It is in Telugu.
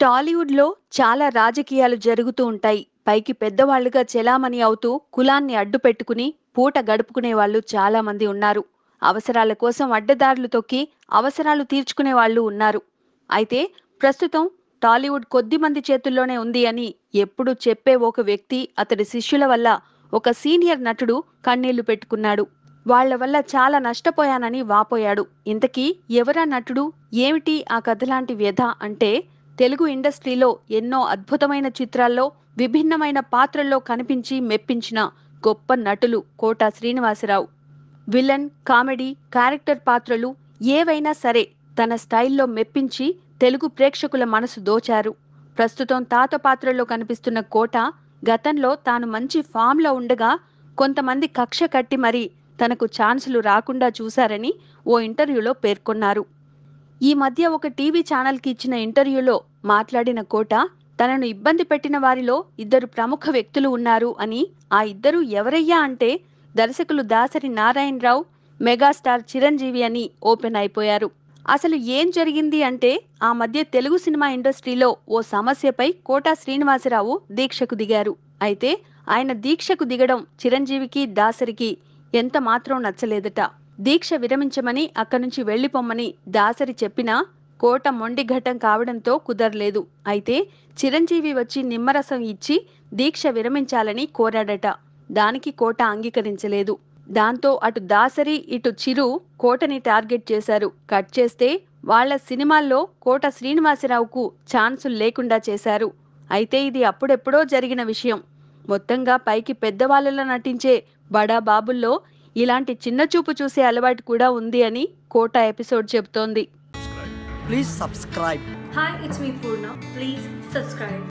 టాలీవుడ్‌లో చాలా రాజకీయాలు జరుగుతూ ఉంటాయి. పైకి పెద్దవాళ్లుగా చెలామణి అవుతూ కులాన్ని అడ్డుపెట్టుకుని పూట గడుపుకునే వాళ్ళు చాలా మంది ఉన్నారు. అవసరాల కోసం అడ్డదారులు తొక్కి అవసరాలు తీర్చుకునే వాళ్ళు ఉన్నారు. అయితే ప్రస్తుతం టాలీవుడ్ కొద్ది మంది చేతుల్లోనే ఉంది అని ఎప్పుడూ చెప్పే ఒక వ్యక్తి అతడి శిష్యుల వల్ల ఒక సీనియర్ నటుడు కన్నీళ్లు పెట్టుకున్నాడు. వాళ్ళ వల్ల చాలా నష్టపోయానని వాపోయాడు. ఇంతకీ ఎవరా నటుడు? ఏమిటి ఆ కథలాంటి వ్యధ అంటే తెలుగు ఇండస్ట్రీలో ఎన్నో అద్భుతమైన చిత్రాల్లో విభిన్నమైన పాత్రల్లో కనిపించి మెప్పించిన గొప్ప నటులు కోట శ్రీనివాసరావు. విలన్, కామెడీ, క్యారెక్టర్ పాత్రలు ఏవైనా సరే తన స్టైల్లో మెప్పించి తెలుగు ప్రేక్షకుల మనసు దోచారు. ప్రస్తుతం తాత పాత్రలో కనిపిస్తున్న కోట గతంలో తాను మంచి ఫామ్‌లో ఉండగా కొంతమంది కక్ష కట్టి మరీ తనకు ఛాన్సులు రాకుండా చూశారని ఓ ఇంటర్వ్యూలో పేర్కొన్నారు. ఈ మధ్య ఒక టీవీ ఛానల్‌కి ఇచ్చిన ఇంటర్వ్యూలో మాట్లాడిన కోట తనను ఇబ్బంది పెట్టిన వారిలో ఇద్దరు ప్రముఖ వ్యక్తులు ఉన్నారు అని, ఆ ఇద్దరు ఎవరయ్యా అంటే దర్శకులు దాసరి నారాయణరావు, మెగాస్టార్ చిరంజీవి అని ఓపెన్ అయిపోయారు. అసలు ఏం జరిగింది అంటే ఆ మధ్య తెలుగు సినిమా ఇండస్ట్రీలో ఓ సమస్యపై కోట శ్రీనివాసరావు దీక్షకు దిగారు. అయితే ఆయన దీక్షకు దిగడం చిరంజీవికి, దాసరికి ఎంత మాత్రం నచ్చలేదట. దీక్ష విరమించమని అక్కడి నుంచి వెళ్లిపోమ్మని దాసరి చెప్పినా కోట మొండిఘటం కావడంతో కుదరలేదు. అయితే చిరంజీవి వచ్చి నిమ్మరసం ఇచ్చి దీక్ష విరమించాలని కోరాడట. దానికి కోట అంగీకరించలేదు. దాంతో అటు దాసరి ఇటు చిరు కోటని టార్గెట్ చేశారు. కట్ చేస్తే వాళ్ల సినిమాల్లో కోట శ్రీనివాసరావుకు ఛాన్సులు లేకుండా చేశారు. అయితే ఇది అప్పుడెప్పుడో జరిగిన విషయం. మొత్తంగా పైకి పెద్దవాళ్లలో నటించే బడా బాబుల్లో ఇలాంటి చిన్న చూపు చూసే అలవాటు కూడా ఉంది అని కోట ఎపిసోడ్ చెబుతోంది. Please subscribe. Hi, it's me Purna. Please subscribe.